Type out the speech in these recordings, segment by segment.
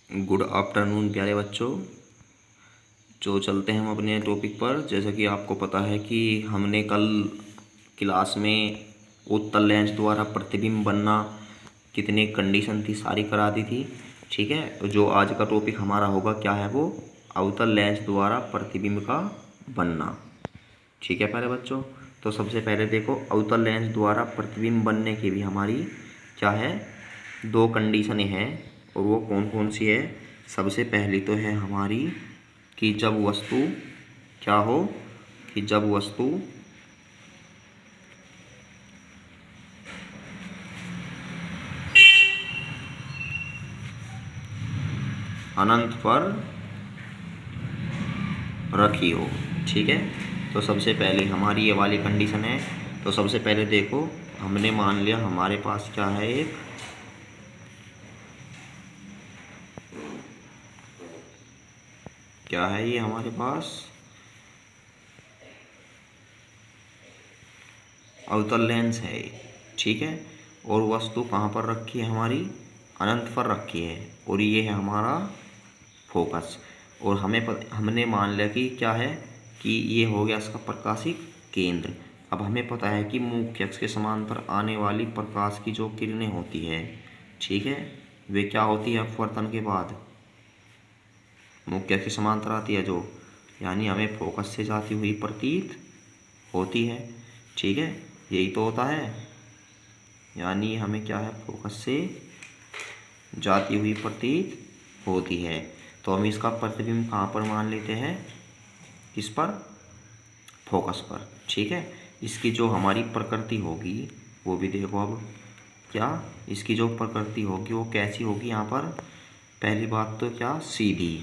Good afternoon प्यारे बच्चों। जो चलते हैं हम अपने टॉपिक पर। जैसा कि आपको पता है कि हमने कल क्लास में उत्तल लेंस द्वारा प्रतिबिंब बनना कितनी कंडीशन थी सारी करा दी थी। ठीक है, तो जो आज का टॉपिक हमारा होगा क्या है वो अवतल लेंस द्वारा प्रतिबिंब का बनना। ठीक है प्यारे बच्चों, तो सबसे पहले देखो अवतल लेंस द्वारा प्रतिबिंब बनने की भी हमारी क्या है, दो कंडीशनें हैं। और वो कौन कौन सी है? सबसे पहली तो है हमारी कि जब वस्तु क्या हो, कि जब वस्तु अनंत पर रखी हो। ठीक है, तो सबसे पहले हमारी ये वाली कंडीशन है। तो सबसे पहले देखो, हमने मान लिया हमारे पास क्या है, एक क्या है ये हमारे पास अवतल लेंस है। ठीक है, और वस्तु कहाँ पर रखी है हमारी, अनंत पर रखी है। और ये है हमारा फोकस। और हमने मान लिया कि क्या है, कि ये हो गया इसका प्रकाशिक केंद्र। अब हमें पता है कि मुख्य अक्ष के समांतर आने वाली प्रकाश की जो किरणें होती है, ठीक है, वे क्या होती है अपवर्तन के बाद मुख्य अक्ष के समांतर आती है जो, यानी हमें फोकस से जाती हुई प्रतीत होती है। ठीक है, यही तो होता है, यानी हमें क्या है, फोकस से जाती हुई प्रतीत होती है। तो हम इसका प्रतिबिंब कहाँ पर मान लेते हैं, किस पर, फोकस पर। ठीक है, इसकी जो हमारी प्रकृति होगी वो भी देखो। अब क्या इसकी जो प्रकृति होगी वो कैसी होगी, यहाँ पर पहली बात तो क्या, सीधी।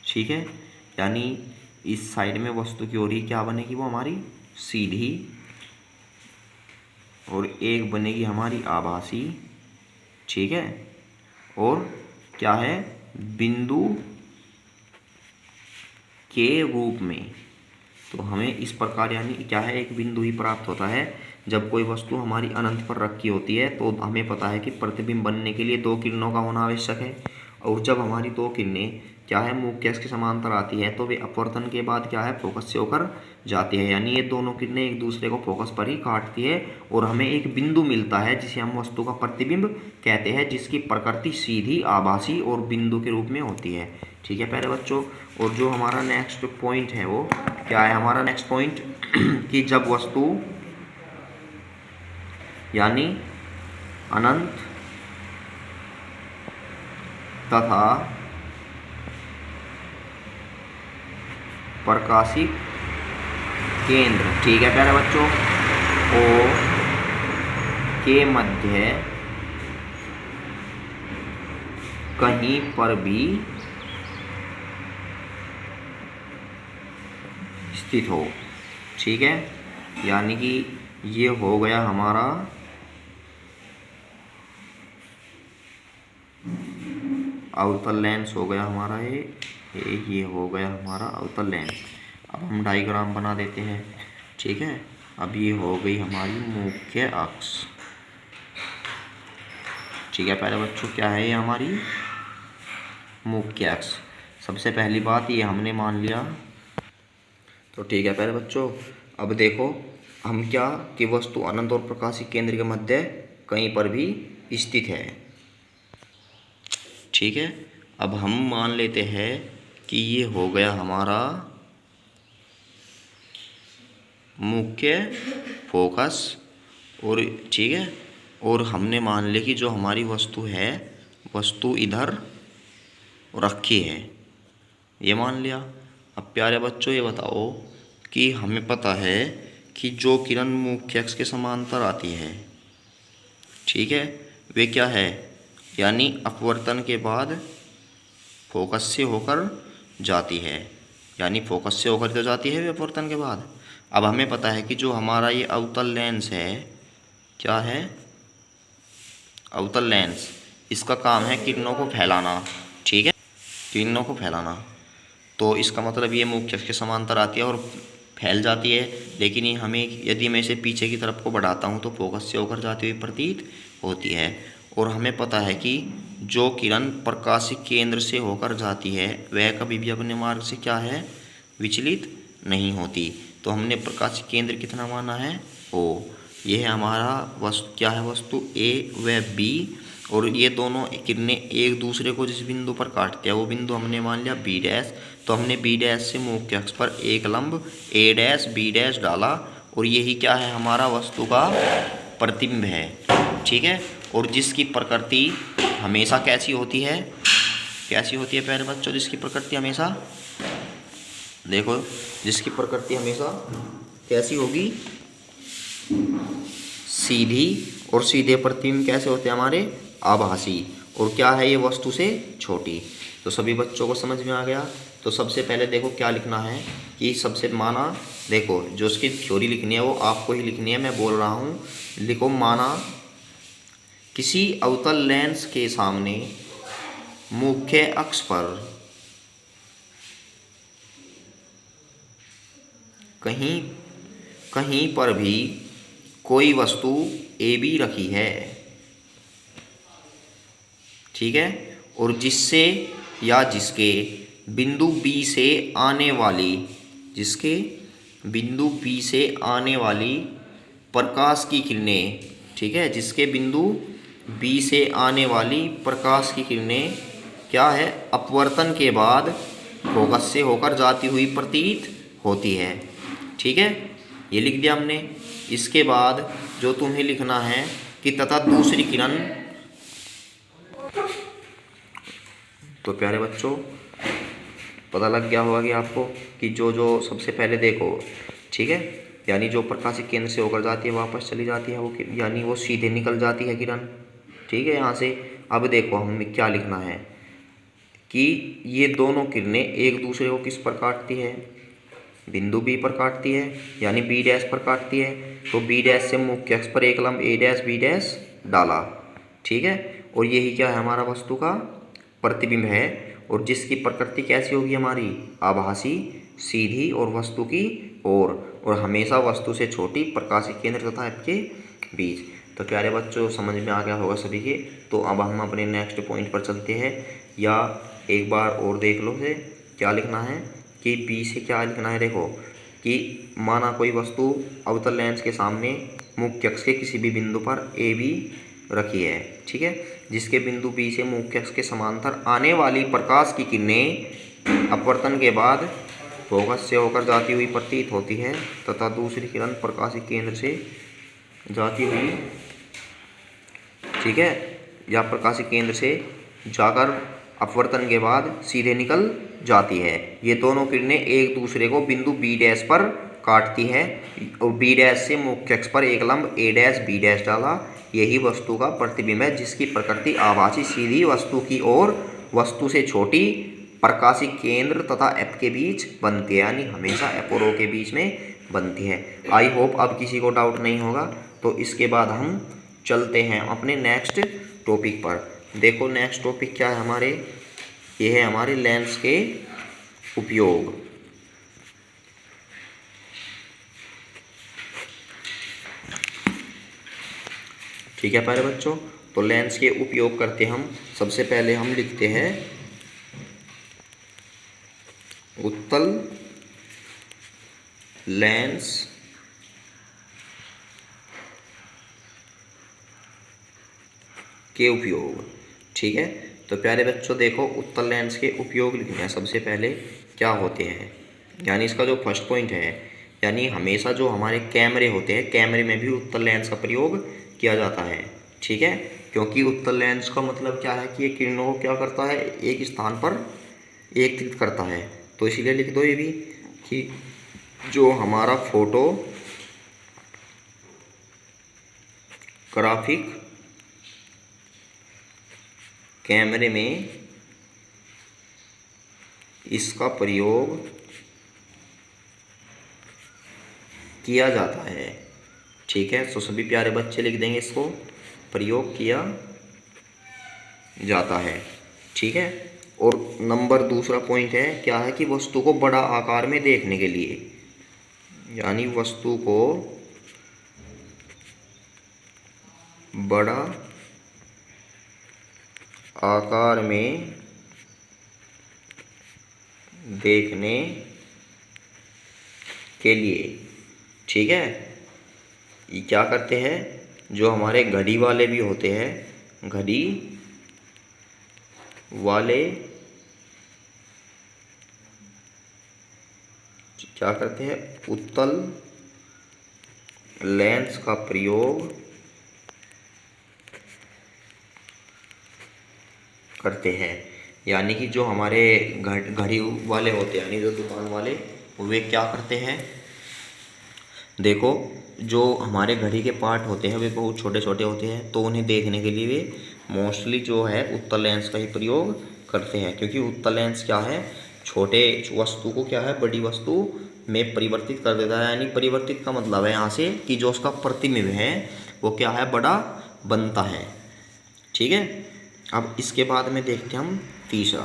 ठीक है, यानी इस साइड में वस्तु की ओर ही क्या बनेगी, वो हमारी सीधी, और एक बनेगी हमारी आभासी। ठीक है, और क्या है, बिंदु के रूप में। तो हमें इस प्रकार, यानी क्या है, एक बिंदु ही प्राप्त होता है जब कोई वस्तु हमारी अनंत पर रखी होती है। तो हमें पता है कि प्रतिबिंब बनने के लिए दो किरणों का होना आवश्यक है। और जब हमारी दो किरणें क्या है, मुख्य अक्ष के समांतर आती है, तो वे अपवर्तन के बाद क्या है, फोकस से होकर जाती है। यानी ये दोनों किरणें एक दूसरे को फोकस पर ही काटती है और हमें एक बिंदु मिलता है जिसे हम वस्तु का प्रतिबिंब कहते हैं, जिसकी प्रकृति सीधी, आभासी और बिंदु के रूप में होती है। ठीक है प्यारे बच्चों, और जो हमारा नेक्स्ट पॉइंट है वो क्या है, हमारा नेक्स्ट पॉइंट कि जब वस्तु यानी अनंत तथा प्रकाशिक केंद्र, ठीक है प्यारे बच्चों, ओ के मध्य कहीं पर भी स्थित हो। ठीक है, यानी कि ये हो गया हमारा अवतल लेंस, हो गया हमारा ये हो गया हमारा अवतल लेंस। अब हम डायग्राम बना देते हैं। ठीक है, अब ये हो गई हमारी मुख्य अक्ष। ठीक है पहले बच्चों, क्या है ये हमारी मुख्य अक्ष। सबसे पहली बात ये हमने मान लिया। तो ठीक है पहले बच्चों, अब देखो हम क्या, कि वस्तु अनंत और प्रकाशिक केंद्र के मध्य कहीं पर भी स्थित है। ठीक है, अब हम मान लेते हैं कि ये हो गया हमारा मुख्य फोकस। और ठीक है, और हमने मान लिया कि जो हमारी वस्तु है, वस्तु इधर रखी है, ये मान लिया। अब प्यारे बच्चों ये बताओ कि हमें पता है कि जो किरण मुख्य अक्ष के समांतर आती है, ठीक है, वे क्या है, यानी अपवर्तन के बाद फोकस से होकर जाती है। यानी फोकस से होकर तो जाती है वे अपवर्तन के बाद। अब हमें पता है कि जो हमारा ये अवतल लेंस है, क्या है, अवतल लेंस, इसका काम है किरणों को फैलाना। ठीक है, किरणों को फैलाना। तो इसका मतलब ये मुख्य अक्ष के समांतर आती है और फैल जाती है। लेकिन ये हमें, यदि मैं इसे पीछे की तरफ को बढ़ाता हूँ तो फोकस से होकर जाती हुई प्रतीत होती है। और हमें पता है कि जो किरण प्रकाशिक केंद्र से होकर जाती है वह कभी भी अपने मार्ग से क्या है, विचलित नहीं होती। तो हमने प्रकाशिक केंद्र कितना माना है, ओ। यह है हमारा वस्तु, क्या है वस्तु, ए व बी, और ये दोनों किरणें एक दूसरे को जिस बिंदु पर काटते हैं वो बिंदु हमने मान लिया बी डैश। तो हमने बी डैश से मुख्य अक्ष पर एक लंब ए डैश बी डैश डाला, और यही क्या है, हमारा वस्तु का प्रतिबिंब है। ठीक है, और जिसकी प्रकृति हमेशा कैसी होती है, कैसी होती है प्यारे बच्चों, जिसकी प्रकृति हमेशा, देखो, जिसकी प्रकृति हमेशा कैसी होगी, सीधी, और सीधे प्रतिबिंब कैसे होते हैं हमारे, आभासी, और क्या है ये वस्तु से छोटी। तो सभी बच्चों को समझ में आ गया। तो सबसे पहले देखो क्या लिखना है कि सबसे माना, देखो जो उसकी थ्योरी लिखनी है वो आपको ही लिखनी है, मैं बोल रहा हूँ, लिखो। माना किसी अवतल लेंस के सामने मुख्य अक्ष पर कहीं कहीं पर भी कोई वस्तु ए बी रखी है, ठीक है, और जिससे या जिसके बिंदु बी से आने वाली, जिसके बिंदु बी से आने वाली प्रकाश की किरणें, ठीक है, जिसके बिंदु बी से आने वाली प्रकाश की किरणें क्या है, अपवर्तन के बाद फोकस से होकर जाती हुई प्रतीत होती है। ठीक है, ये लिख दिया हमने। इसके बाद जो तुम्हें लिखना है कि तथा दूसरी किरण, तो प्यारे बच्चों पता लग गया होगा कि आपको कि जो जो सबसे पहले देखो, ठीक है, यानी जो प्रकाशिक केंद्र से होकर जाती है वापस चली जाती है वो, यानी वो सीधे निकल जाती है किरण। ठीक है, यहाँ से अब देखो हमें क्या लिखना है कि ये दोनों किरणें एक दूसरे को किस पर काटती है, बिंदु बी पर काटती है, यानी बी डैश पर काटती है। तो बी डैश से मुख्य अक्ष पर एक लंब ए डैश बी डैश डाला, ठीक है, और यही क्या है, हमारा वस्तु का प्रतिबिंब है, और जिसकी प्रकृति कैसी होगी हमारी, आभासी, सीधी, और वस्तु की और हमेशा वस्तु से छोटी, प्रकाशिक केंद्र तथा इसके बीच। तो प्यारे बच्चों समझ में आ गया होगा सभी के। तो अब हम अपने नेक्स्ट पॉइंट पर चलते हैं, या एक बार और देख लो से क्या लिखना है कि बी से क्या लिखना है, देखो कि माना कोई वस्तु अवतल लेंस के सामने मुख्य अक्ष के किसी भी बिंदु पर ए बी रखी है, ठीक है, जिसके बिंदु बी से मुख्य अक्ष के समांतर आने वाली प्रकाश की किरणें अपवर्तन के बाद फोकस से होकर जाती हुई प्रतीत होती है, तथा दूसरी किरण प्रकाशिक केंद्र से जाती हुई, ठीक है, या प्रकाशिक केंद्र से जाकर अपवर्तन के बाद सीधे निकल जाती है। ये दोनों किरणें एक दूसरे को बिंदु बी डैश पर काटती है, और बी डैश से मुख्य अक्ष पर एक लंब ए डैश बी डैश डाला, यही वस्तु का प्रतिबिंब है, जिसकी प्रकृति आभासी, सीधी, वस्तु की ओर, वस्तु से छोटी, प्रकाशिक केंद्र तथा एफ के बीच बनती है, यानी हमेशा एफ और ओ के बीच में बनती है। आई होप अब किसी को डाउट नहीं होगा। तो इसके बाद हम चलते हैं अपने नेक्स्ट टॉपिक पर। देखो नेक्स्ट टॉपिक क्या है हमारे, ये है हमारे लेंस के उपयोग। ठीक है प्यारे बच्चों, तो लेंस के उपयोग करते हम। सबसे पहले हम लिखते हैं उत्तल लेंस के उपयोग। ठीक है, तो प्यारे बच्चों देखो उत्तल लेंस के उपयोग लिखने हैं। सबसे पहले क्या होते हैं, यानी इसका जो फर्स्ट पॉइंट है, यानी हमेशा जो हमारे कैमरे होते हैं, कैमरे में भी उत्तल लेंस का प्रयोग किया जाता है। ठीक है, क्योंकि उत्तल लेंस का मतलब क्या है कि ये किरणों को क्या करता है, एक स्थान पर एकत्रित करता है। तो इसीलिए लिख दो ये भी कि जो हमारा फोटोग्राफिक कैमरे में इसका प्रयोग किया जाता है। ठीक है, तो सभी प्यारे बच्चे लिख देंगे इसको, प्रयोग किया जाता है। ठीक है, और नंबर दूसरा पॉइंट है क्या है कि वस्तु को बड़ा आकार में देखने के लिए, यानी वस्तु को बड़ा आकार में देखने के लिए। ठीक है, ये क्या करते हैं, जो हमारे घड़ी वाले भी होते हैं, घड़ी वाले क्या करते हैं, उत्तल लेंस का प्रयोग करते हैं। यानी कि जो हमारे घड़ी वाले होते हैं, यानी जो दुकान वाले, वे क्या करते हैं, देखो जो हमारे घड़ी के पार्ट होते हैं वे बहुत छोटे छोटे होते हैं, तो उन्हें देखने के लिए वे मोस्टली जो है उत्तल लेंस का ही प्रयोग करते हैं, क्योंकि उत्तल लेंस क्या है, छोटे वस्तु को क्या है, बड़ी वस्तु में परिवर्तित कर देता है। यानी परिवर्तित का मतलब है यहाँ से कि जो उसका प्रतिबिंब है वो क्या है, बड़ा बनता है। ठीक है, अब इसके बाद में देखते हैं हम तीसरा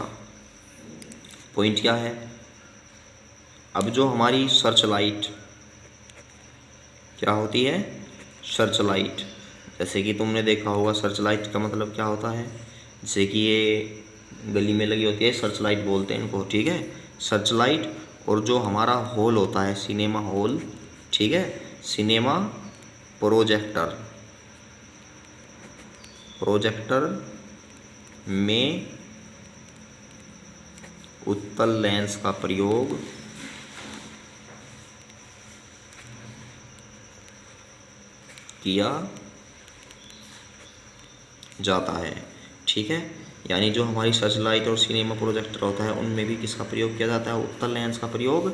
पॉइंट क्या है। अब जो हमारी सर्च लाइट क्या होती है, सर्च लाइट, जैसे कि तुमने देखा होगा सर्च लाइट का मतलब क्या होता है, जैसे कि ये गली में लगी होती है, सर्च लाइट बोलते हैं इनको। ठीक है, सर्च लाइट, और जो हमारा हॉल होता है, सिनेमा हॉल, ठीक है, सिनेमा प्रोजेक्टर, प्रोजेक्टर में उत्तल लेंस का प्रयोग किया जाता है। ठीक है, यानी जो हमारी सर्च लाइट और सिनेमा प्रोजेक्टर होता है उनमें भी किसका प्रयोग किया जाता है, उत्तल लेंस का प्रयोग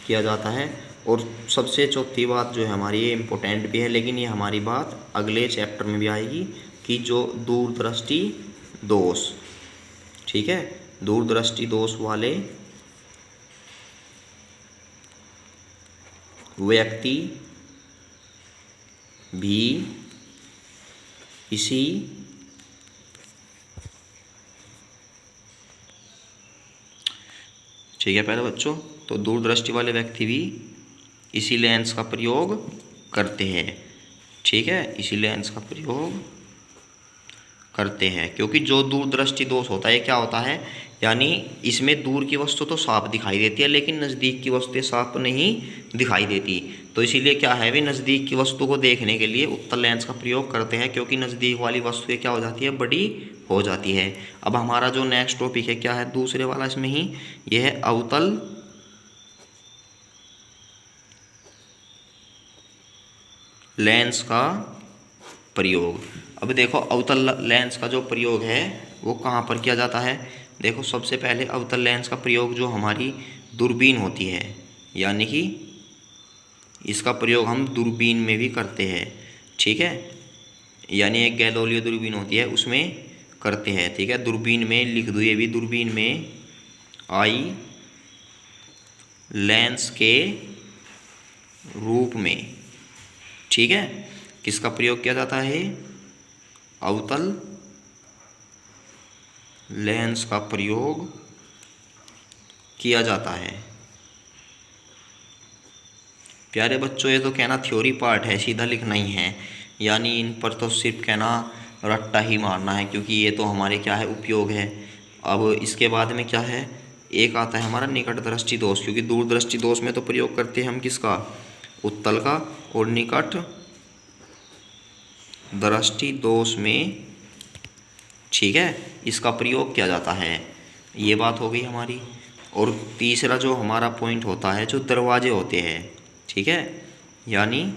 किया जाता है। और सबसे चौथी बात जो है हमारी, ये इम्पोर्टेंट भी है, लेकिन ये हमारी बात अगले चैप्टर में भी आएगी, कि जो दूरदृष्टि दोष, ठीक है, दूरदृष्टि दोष वाले व्यक्ति भी इसी ठीक है पहले बच्चों, तो दूरदृष्टि वाले व्यक्ति भी इसी लेंस का प्रयोग करते हैं। ठीक है, इसी लेंस का प्रयोग करते हैं, क्योंकि जो दूरदृष्टि दोष होता है क्या होता है, यानी इसमें दूर की वस्तु तो साफ दिखाई देती है लेकिन नज़दीक की वस्तुएं साफ नहीं दिखाई देती। तो इसीलिए क्या है, वे नज़दीक की वस्तु को देखने के लिए उत्तल लेंस का प्रयोग करते हैं, क्योंकि नज़दीक वाली वस्तुएं क्या हो जाती है, बड़ी हो जाती है। अब हमारा जो नेक्स्ट टॉपिक है क्या है, दूसरे वाला इसमें ही, यह है अवतल लेंस का प्रयोग। अब देखो अवतल लेंस का जो प्रयोग है वो कहाँ पर किया जाता है। देखो सबसे पहले अवतल लेंस का प्रयोग जो हमारी दूरबीन होती है, यानी कि इसका प्रयोग हम दूरबीन में भी करते हैं। ठीक है, यानी एक गैलोलियो दूरबीन होती है उसमें करते हैं। ठीक है, दूरबीन में लिख दो ये भी, दूरबीन में आई लेंस के रूप में, ठीक है, किसका प्रयोग किया जाता है, अवतल लेंस का प्रयोग किया जाता है। प्यारे बच्चों ये तो कहना थ्योरी पार्ट है, सीधा लिखना ही है, यानी इन पर तो सिर्फ कहना रट्टा ही मारना है, क्योंकि ये तो हमारे क्या है, उपयोग है। अब इसके बाद में क्या है, एक आता है हमारा निकट दृष्टि दोष, क्योंकि दूर दृष्टि दोष में तो प्रयोग करते हैं हम किसका, उत्तल का, और निकट दृष्टि दोष में, ठीक है, इसका प्रयोग किया जाता है। ये बात हो गई हमारी। और तीसरा जो हमारा पॉइंट होता है, जो दरवाजे होते हैं, ठीक है, यानी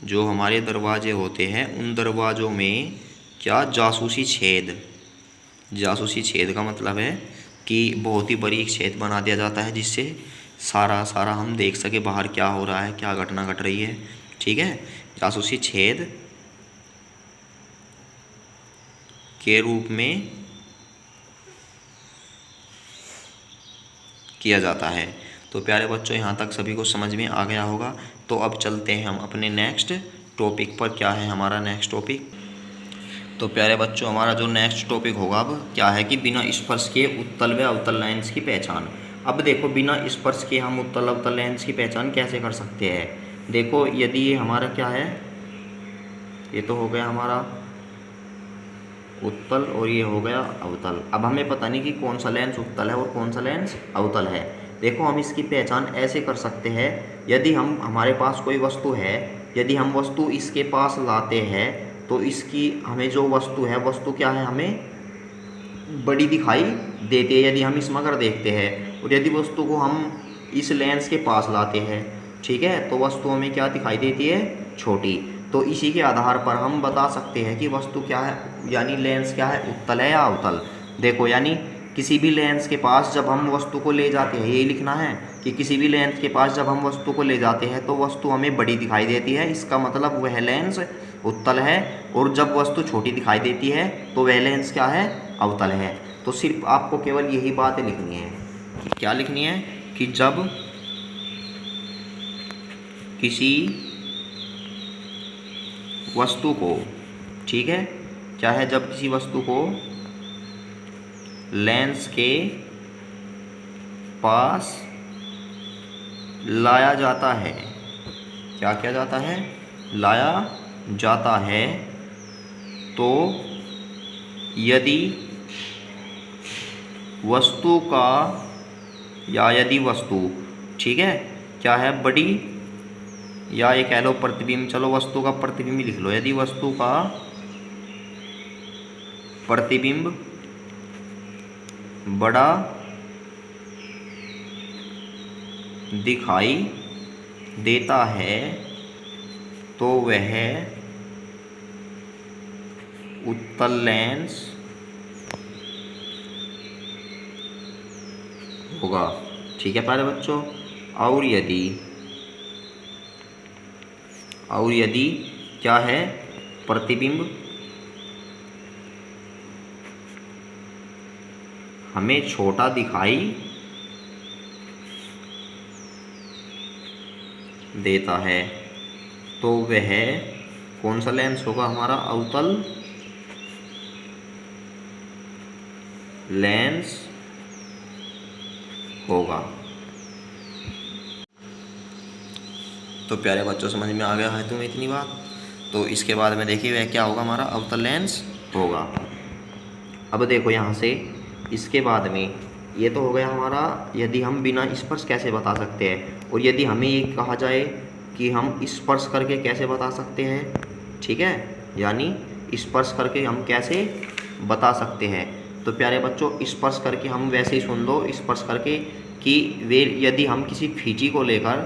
जो हमारे दरवाजे होते हैं उन दरवाज़ों में क्या, जासूसी छेद, जासूसी छेद का मतलब है कि बहुत ही बारीक छेद बना दिया जाता है, जिससे सारा सारा हम देख सके बाहर क्या हो रहा है, क्या घटना घट रही है। ठीक है, जासूसी छेद के रूप में किया जाता है। तो प्यारे बच्चों यहाँ तक सभी को समझ में आ गया होगा। तो अब चलते हैं हम अपने नेक्स्ट टॉपिक पर। क्या है हमारा नेक्स्ट टॉपिक, तो प्यारे बच्चों हमारा जो नेक्स्ट टॉपिक होगा अब क्या है कि बिना स्पर्श के उत्तल व अवतल लेंस की पहचान। अब देखो बिना स्पर्श के हम उत्तल अवतल लेंस की पहचान कैसे कर सकते हैं। देखो यदि ये हमारा क्या है, ये तो हो गया हमारा उत्तल और ये हो गया अवतल। अब हमें पता नहीं कि कौन सा लेंस उत्तल है और कौन सा लेंस अवतल है। देखो हम इसकी पहचान ऐसे कर सकते हैं, यदि हम हमारे पास कोई वस्तु है, यदि हम वस्तु इसके पास लाते हैं तो इसकी हमें जो वस्तु है, वस्तु क्या है, हमें बड़ी दिखाई देती है यदि हम इस मगर देखते हैं। और यदि वस्तु को हम इस लेंस के पास लाते हैं, ठीक है, तो वस्तु हमें क्या दिखाई देती है, छोटी। तो इसी के आधार पर हम बता सकते हैं कि वस्तु क्या है, यानी लेंस क्या है, उत्तल है या अवतल। देखो यानी किसी भी लेंस के पास जब हम वस्तु को ले जाते हैं, यही लिखना है कि किसी भी लेंस के पास जब हम वस्तु को ले जाते हैं तो वस्तु हमें बड़ी दिखाई देती है, इसका मतलब वह लेंस उत्तल है। और जब वस्तु छोटी दिखाई देती है तो वह लेंस क्या है, अवतल है। तो सिर्फ आपको केवल यही बातें लिखनी है। क्या लिखनी है कि जब किसी वस्तु को, ठीक है, चाहे जब किसी वस्तु को लेंस के पास लाया जाता है, क्या किया जाता है, लाया जाता है, तो यदि वस्तु का, या यदि वस्तु, ठीक है, क्या है, बड़ी, या ये कह लो प्रतिबिंब, चलो वस्तु का प्रतिबिंब लिख लो, यदि वस्तु का प्रतिबिंब बड़ा दिखाई देता है तो वह उत्तल लेंस होगा। ठीक है प्यारे बच्चों। और यदि क्या है, प्रतिबिंब हमें छोटा दिखाई देता है तो वह कौन सा लेंस होगा, हमारा अवतल लेंस होगा। तो प्यारे बच्चों समझ में आ गया है तुम्हें इतनी बात। तो इसके बाद में देखिए वह क्या होगा, हमारा अवतल लेंस होगा। अब देखो यहाँ से इसके बाद में ये तो हो गया हमारा, यदि हम बिना स्पर्श कैसे बता सकते हैं, और यदि हमें ये कहा जाए कि हम स्पर्श करके कैसे बता सकते हैं, ठीक है, यानी स्पर्श करके हम कैसे बता सकते हैं। तो प्यारे बच्चों स्पर्श करके हम वैसे ही सुन लो, स्पर्श करके कि वे यदि हम किसी फीची को लेकर,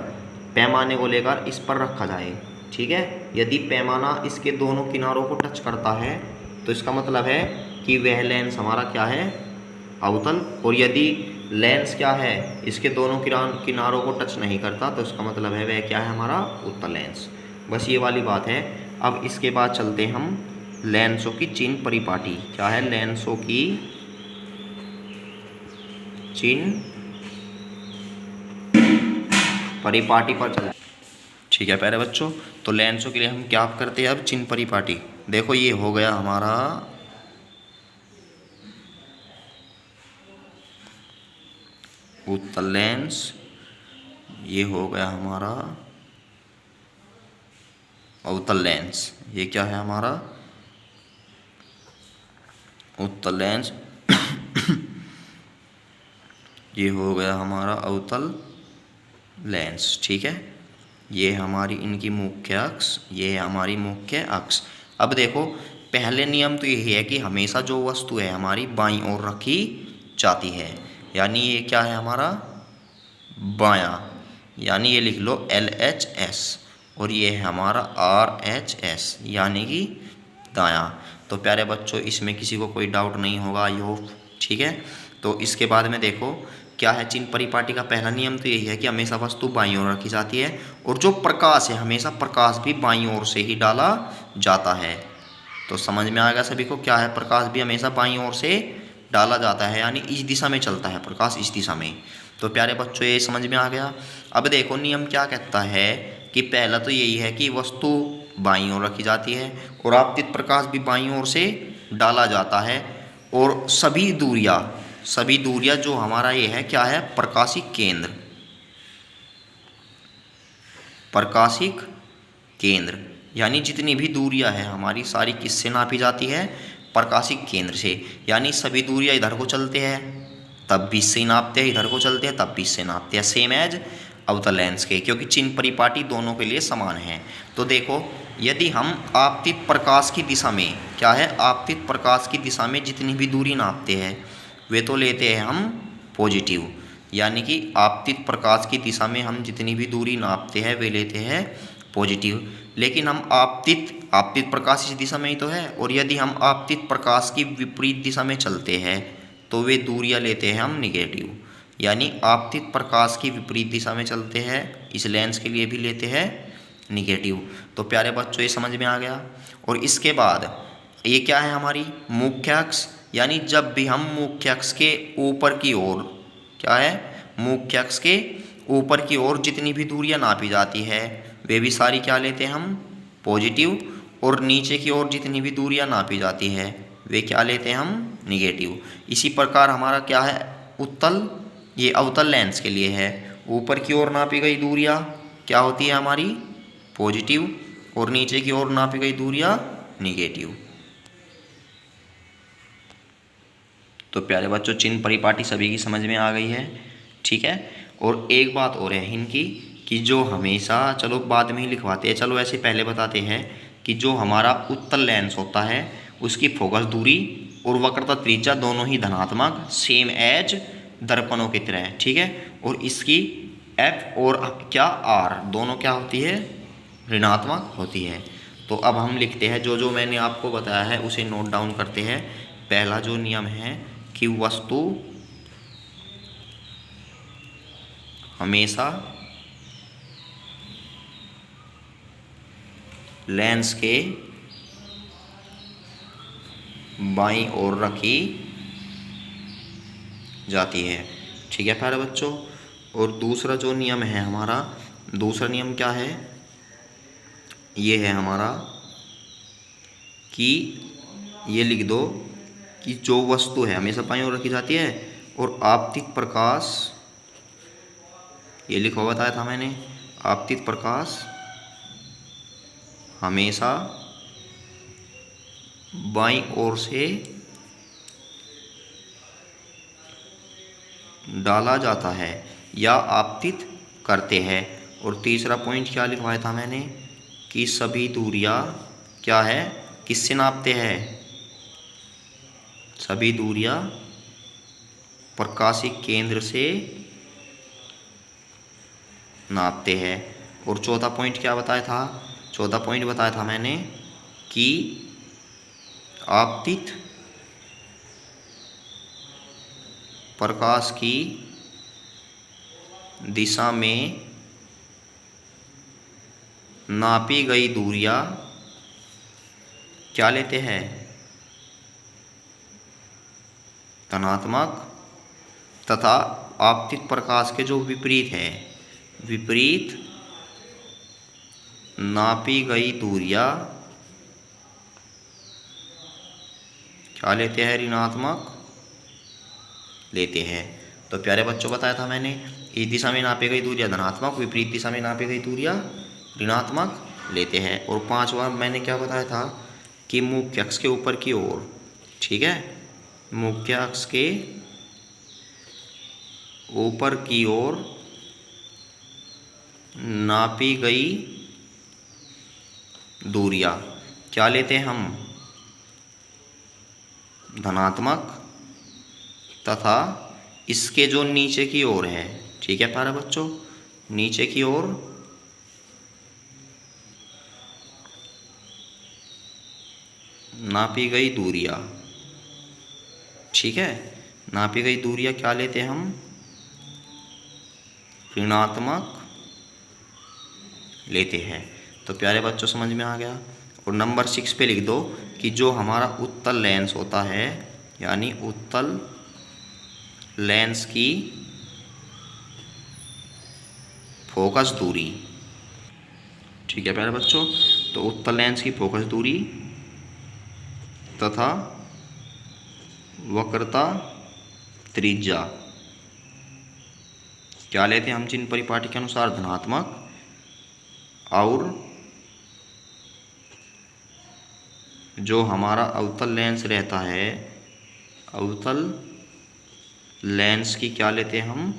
पैमाने को लेकर इस पर रखा जाए, ठीक है, यदि पैमाना इसके दोनों किनारों को टच करता है तो इसका मतलब है कि वह लेंस हमारा क्या है, अवतल। और यदि लेंस क्या है, इसके दोनों किनारों को टच नहीं करता तो इसका मतलब है वह क्या है, हमारा उत्तल लेंस। बस ये वाली बात है। अब इसके बाद चलते हैं हम लेंसों की चिन्ह परिपाटी। क्या है, लेंसों की चिन्ह परिपाटी पर चलते। ठीक है प्यारे बच्चों, तो लेंसों के लिए हम क्या करते हैं, अब चिन्ह परिपाटी। देखो ये हो गया हमारा उत्तल लेंस, ये हो गया हमारा अवतल लेंस। ये क्या है हमारा उत्तल लेंस ये हो गया हमारा अवतल लेंस। ठीक है, ये हमारी इनकी मुख्य अक्ष, ये है हमारी मुख्य अक्ष। अब देखो पहले नियम तो यही है कि हमेशा जो वस्तु है हमारी बाईं ओर रखी जाती है, यानी ये क्या है हमारा बायां, यानी ये लिख लो LHS, और ये है हमारा RHS यानी कि दायां। तो प्यारे बच्चों इसमें किसी को कोई डाउट नहीं होगा, आई होप। ठीक है, तो इसके बाद में देखो क्या है, चिन्ह परिपाटी का पहला नियम तो यही है कि हमेशा वस्तु बाईं ओर रखी जाती है, और जो प्रकाश है हमेशा प्रकाश भी बाईं ओर से ही डाला जाता है। तो समझ में आएगा सभी को, क्या है, प्रकाश भी हमेशा बाईं ओर से डाला जाता है, यानी इस दिशा में चलता है प्रकाश, इस दिशा में। तो प्यारे बच्चों ये समझ में आ गया। अब देखो नियम क्या कहता है कि पहला तो यही है कि वस्तु बाईं ओर रखी जाती है और आपतित प्रकाश भी बाईं ओर से डाला जाता है, और सभी दूरियां जो हमारा ये है क्या है, प्रकाशिक केंद्र, यानी जितनी भी दूरियां हैं हमारी सारी किससे नापी जाती है, प्रकाशिक केंद्र से, यानी सभी दूरियां इधर को चलते हैं तब भी इससे नापते हैं, इधर को चलते हैं तब भी इससे नापते हैं, सेम एज अवतल लेंस के, क्योंकि चिन्ह परिपाटी दोनों के लिए समान है। तो देखो, यदि हम आपतित प्रकाश की दिशा में, क्या है, आपतित प्रकाश की दिशा में जितनी भी दूरी नापते हैं वे तो लेते हैं हम पॉजिटिव, यानी कि आपतित प्रकाश की दिशा में हम जितनी भी दूरी नापते हैं वे लेते हैं पॉजिटिव। लेकिन हम आपतित प्रकाश इस दिशा में ही तो है, और यदि हम आपतित प्रकाश की विपरीत दिशा में चलते हैं तो वे दूरियां लेते हैं हम निगेटिव, यानी आपतित प्रकाश की विपरीत दिशा में चलते हैं इस लेंस के लिए भी लेते हैं निगेटिव। तो प्यारे बच्चों, ये समझ में आ गया। और इसके बाद ये क्या है, हमारी मुख्य अक्ष, यानी जब भी हम मुख्य अक्ष के ऊपर की ओर, क्या है, मुख्य अक्ष के ऊपर की ओर जितनी भी दूरियां नापी जाती है वे भी सारी क्या लेते हैं हम पॉजिटिव, और नीचे की ओर जितनी भी दूरियां नापी जाती है वे क्या लेते हैं हम निगेटिव। इसी प्रकार हमारा क्या है, उत्तल, ये अवतल लेंस के लिए है, ऊपर की ओर नापी गई दूरियां क्या होती है हमारी पॉजिटिव, और नीचे की ओर नापी गई दूरियां निगेटिव। तो प्यारे बच्चों, चिन्ह परिपाटी सभी की समझ में आ गई है, ठीक है। और एक बात और है इनकी, कि जो हमेशा, चलो बाद में ही लिखवाते हैं, चलो ऐसे पहले बताते हैं कि जो हमारा उत्तल लेंस होता है उसकी फोकस दूरी और वक्रता त्रिज्या दोनों ही धनात्मक, सेम एज दर्पणों की तरह, ठीक है। और इसकी एफ और क्या आर दोनों क्या होती है, ऋणात्मक होती है। तो अब हम लिखते हैं, जो जो मैंने आपको बताया है उसे नोट डाउन करते हैं। पहला जो नियम है कि वस्तु हमेशा लेंस के बाईं ओर रखी जाती है, ठीक है प्यारे बच्चों। और दूसरा जो नियम है हमारा, दूसरा नियम क्या है, ये है हमारा कि ये लिख दो कि जो वस्तु है हमेशा बाईं ओर रखी जाती है, और आपतित प्रकाश, ये लिखा बताया था मैंने, आपतित प्रकाश हमेशा बाईं ओर से डाला जाता है या आपतित करते हैं। और तीसरा पॉइंट क्या लिखवाया था मैंने, कि सभी दूरियां क्या है, किससे नापते हैं, सभी दूरियां प्रकाशिक केंद्र से नापते हैं। और चौथा पॉइंट क्या बताया था, चौथा पॉइंट बताया था मैंने कि आपतित प्रकाश की दिशा में नापी गई दूरियां क्या लेते हैं, धनात्मक, तथा आपतित प्रकाश के जो विपरीत है, विपरीत नापी गई दूरियां क्या लेते हैं, ऋणात्मक लेते हैं। तो प्यारे बच्चों, बताया था मैंने, इस दिशा में नापी गई दूरियां धनात्मक, विपरीत दिशा में नापी गई दूरियां ऋणात्मक लेते हैं। और पांचवा मैंने क्या बताया था, कि मुख्य अक्ष के ऊपर की ओर, ठीक है, मुख्य अक्ष के ऊपर की ओर नापी गई दूरियां क्या लेते हैं हम, धनात्मक, तथा इसके जो नीचे की ओर है, ठीक है प्यारे बच्चों, नीचे की ओर नापी गई दूरियां, ठीक है, नापी गई दूरियां क्या लेते हैं हम, ऋणात्मक लेते हैं। तो प्यारे बच्चों, समझ में आ गया। और नंबर 6 पे लिख दो कि जो हमारा उत्तल लेंस होता है, यानी उत्तल लेंस की फोकस दूरी, ठीक है प्यारे बच्चों। तो उत्तल लेंस की फोकस दूरी तथा वक्रता त्रिज्या क्या लेते हैं हम चिन्ह परिपाटी के अनुसार, धनात्मक, और जो हमारा अवतल लेंस रहता है, अवतल लेंस की क्या लेते हैं हम,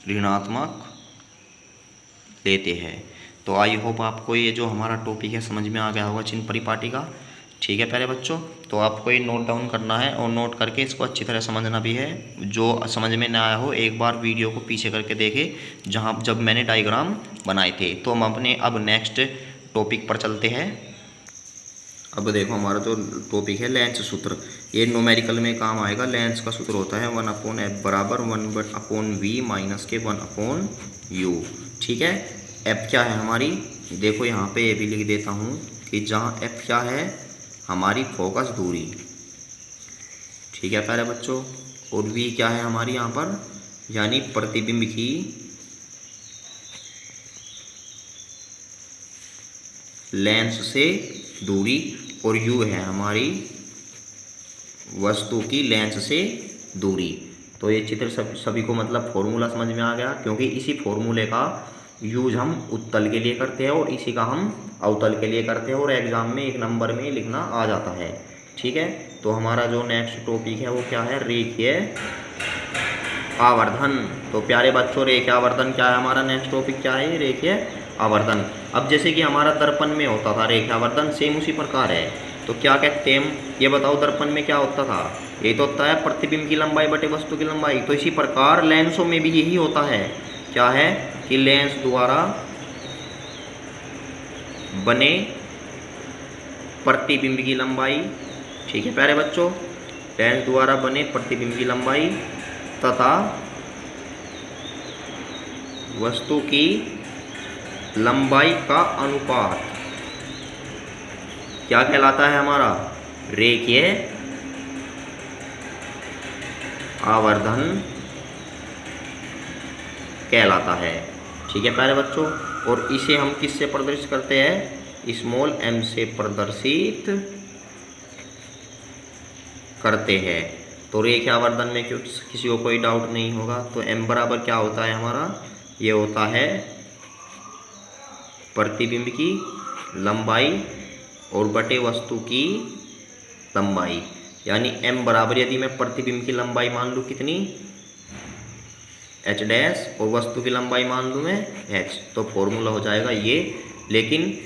ऋणात्मक लेते हैं। तो आई होप आपको ये जो हमारा टॉपिक है समझ में आ गया होगा चिन्ह परिपाटी का। ठीक है प्यारे बच्चों, तो आपको ये नोट डाउन करना है और नोट करके इसको अच्छी तरह समझना भी है। जो समझ में ना आया हो एक बार वीडियो को पीछे करके देखे जहाँ जब मैंने डायग्राम बनाए थे। तो हम अपने अब नेक्स्ट टॉपिक पर चलते हैं। अब देखो हमारा जो टॉपिक है लेंस सूत्र, ये न्यूमेरिकल में काम आएगा। लेंस का सूत्र होता है 1/f बराबर 1/v माइनस के 1/u। ठीक है, एफ क्या है हमारी, देखो यहाँ पे ये भी लिख देता हूँ कि जहाँ एफ क्या है हमारी फोकस दूरी। ठीक है प्यारे बच्चों, और वी क्या है हमारी यहाँ पर, यानी प्रतिबिंब की लेंस से दूरी, और यू है हमारी वस्तु की लेंस से दूरी। तो ये चित्र सभी को मतलब फॉर्मूला समझ में आ गया, क्योंकि इसी फॉर्मूले का यूज हम उत्तल के लिए करते हैं और इसी का हम अवतल के लिए करते हैं, और एग्जाम में 1 नंबर में लिखना आ जाता है। ठीक है, तो हमारा जो नेक्स्ट टॉपिक है वो क्या है, रेखीय आवर्धन। तो प्यारे बच्चों रेखीय आवर्धन क्या है हमारा नेक्स्ट टॉपिक, क्या है रेखीय आवर्धन। अब जैसे कि हमारा दर्पण में होता था रेखीय आवर्धन, सेम उसी प्रकार है। तो क्या कहते हैं हम, ये बताओ दर्पण में क्या होता था, ये तो होता है प्रतिबिंब की लंबाई बटे वस्तु की लंबाई। तो इसी प्रकार लेंसों में भी यही होता है, क्या है कि लेंस द्वारा बने प्रतिबिंब की लंबाई। ठीक है प्यारे बच्चों, लेंस द्वारा बने प्रतिबिंब की लंबाई तथा वस्तु की लंबाई का अनुपात क्या कहलाता है हमारा, रेखीय आवर्धन कहलाता है। ठीक है प्यारे बच्चों, और इसे हम किससे प्रदर्शित करते हैं, स्मॉल m से प्रदर्शित करते हैं। तो रेखीय आवर्धन में क्यों किसी को कोई डाउट नहीं होगा। तो m बराबर क्या होता है हमारा, ये होता है प्रतिबिंब की लंबाई और बटे वस्तु की लंबाई। यानी m बराबर, यदि मैं प्रतिबिंब की लंबाई मान लूँ कितनी h डैश और वस्तु की लंबाई मान लूँ मैं h, तो फॉर्मूला हो जाएगा ये। लेकिन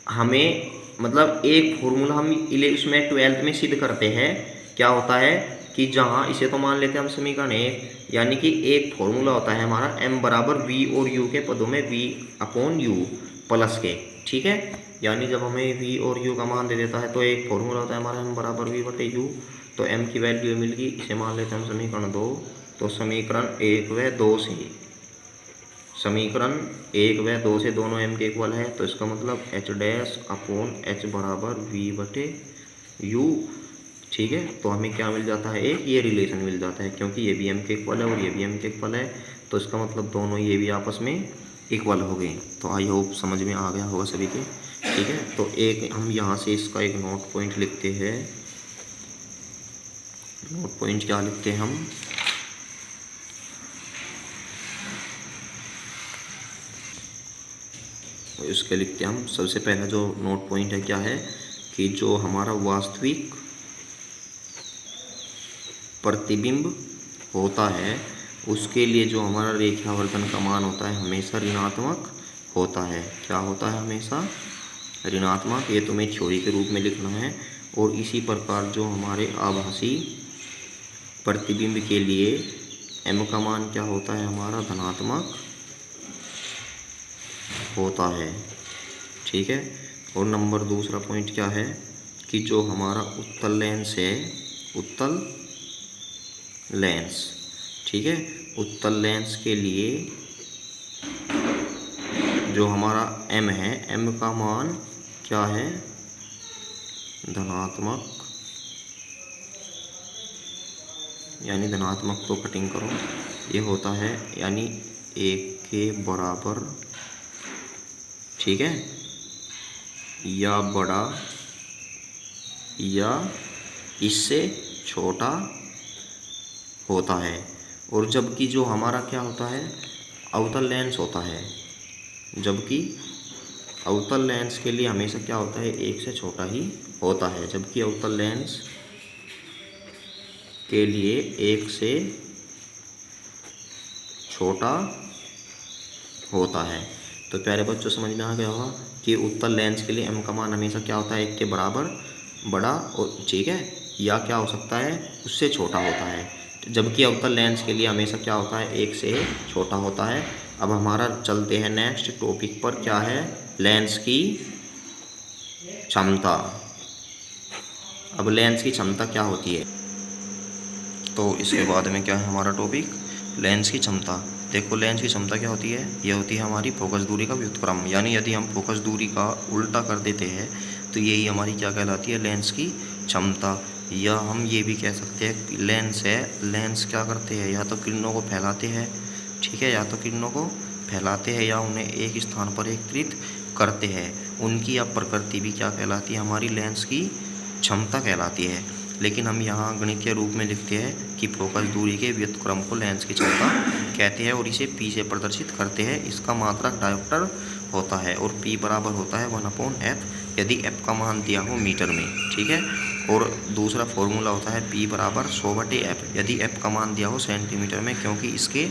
हमें मतलब एक फॉर्मूला हम इसमें 12th में सिद्ध करते हैं, क्या होता है कि जहाँ इसे तो मान लेते हैं हम समीकरण 1, यानी कि एक फॉर्मूला होता है हमारा m बराबर v और u के पदों में v/u प्लस के। ठीक है, यानी जब हमें v और u का मान दे देता है तो एक फॉर्मूला होता है हमारा m बराबर v/u। तो m की वैल्यू मिल गई, इसे मान लेते हैं हम समीकरण 2। तो समीकरण 1 व 2 से, समीकरण 1 व 2 से दोनों m के इक्वल है, तो इसका मतलब h डैश अपॉन h बराबर v/u। ठीक है, तो हमें क्या मिल जाता है, एक ये रिलेशन मिल जाता है, क्योंकि ये भी m के इक्वल है और ये भी m के इक्वल है, तो इसका मतलब दोनों ये भी आपस में इक्वल हो गए। तो आई होप समझ में आ गया होगा सभी के। ठीक है, तो एक हम यहाँ से इसका एक नोट पॉइंट लिखते हैं। नोट पॉइंट क्या लिखते हैं हम, इसके लिखते हैं हम सबसे पहला जो नोट पॉइंट है क्या है कि जो हमारा वास्तविक प्रतिबिंब होता है उसके लिए जो हमारा रेखीय आवर्धन का मान होता है हमेशा ऋणात्मक होता है। क्या होता है, हमेशा ऋणात्मक। ये तुम्हें थ्योरी के रूप में लिखना है। और इसी प्रकार जो हमारे आभासी प्रतिबिंब के लिए m का मान क्या होता है हमारा, धनात्मक होता है। ठीक है, और नंबर दूसरा पॉइंट क्या है कि जो हमारा उत्तल लेंस है, उत्तल लेंस, ठीक है, उत्तल लेंस के लिए जो हमारा m है, m का मान क्या है, धनात्मक, यानी धनात्मक तो कटिंग करो, ये होता है यानी 1 के बराबर, ठीक है, या बड़ा या इससे छोटा होता है। और जबकि जो हमारा क्या होता है, अवतल लेंस होता है, जबकि अवतल लेंस के लिए हमेशा क्या होता है, एक से छोटा ही होता है, जबकि अवतल लेंस के लिए एक से छोटा होता है। तो प्यारे बच्चों समझ में आ गया होगा कि उत्तल लेंस के लिए m का मान हमेशा क्या होता है, एक के बराबर बड़ा और ठीक है, या क्या हो सकता है उससे छोटा होता है, जबकि अवतल लेंस के लिए हमेशा क्या होता है, एक से छोटा होता है। अब हमारा चलते हैं नेक्स्ट टॉपिक पर, क्या है, लेंस की क्षमता। अब लेंस की क्षमता क्या होती है, तो इसके बाद में क्या है हमारा टॉपिक, लेंस की क्षमता। देखो लेंस की क्षमता क्या होती है, यह होती है हमारी फोकस दूरी का व्युत्क्रम, यानी यदि हम फोकस दूरी का उल्टा कर देते हैं तो यही हमारी क्या कहलाती है, लेंस की क्षमता। या हम ये भी कह सकते हैं कि लेंस है, लेंस क्या करते हैं, या तो किरणों को फैलाते हैं, ठीक है, या तो किरणों को फैलाते हैं या उन्हें एक स्थान पर एकत्रित करते हैं। उनकी अब प्रकृति भी क्या कहलाती है, हमारी लेंस की क्षमता कहलाती है। लेकिन हम यहाँ गणितीय रूप में लिखते हैं कि फोकस दूरी के व्युत्क्रम को लेंस की क्षमता कहते हैं और इसे P से प्रदर्शित करते हैं। इसका मात्रक डायोप्टर होता है और P बराबर होता है 1/f, यदि f का मान दिया हो मीटर में, ठीक है। और दूसरा फॉर्मूला होता है P बराबर 100/f, यदि f का मान दिया हो सेंटीमीटर में, क्योंकि इसके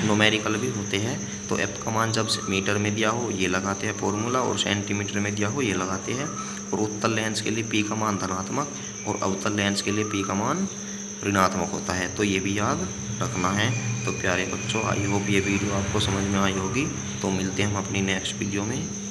न्यूमेरिकल भी होते हैं। तो f का मान जब मीटर में दिया हो ये लगाते हैं फॉर्मूला, और सेंटीमीटर में दिया हो ये लगाते हैं। और उत्तल लेंस के लिए P का मान धनात्मक और अवतल लेंस के लिए P का मान ऋणात्मक होता है, तो ये भी याद रखना है। तो प्यारे बच्चों, आई होप ये वीडियो आपको समझ में आई होगी। तो मिलते हैं हम अपनी नेक्स्ट वीडियो में।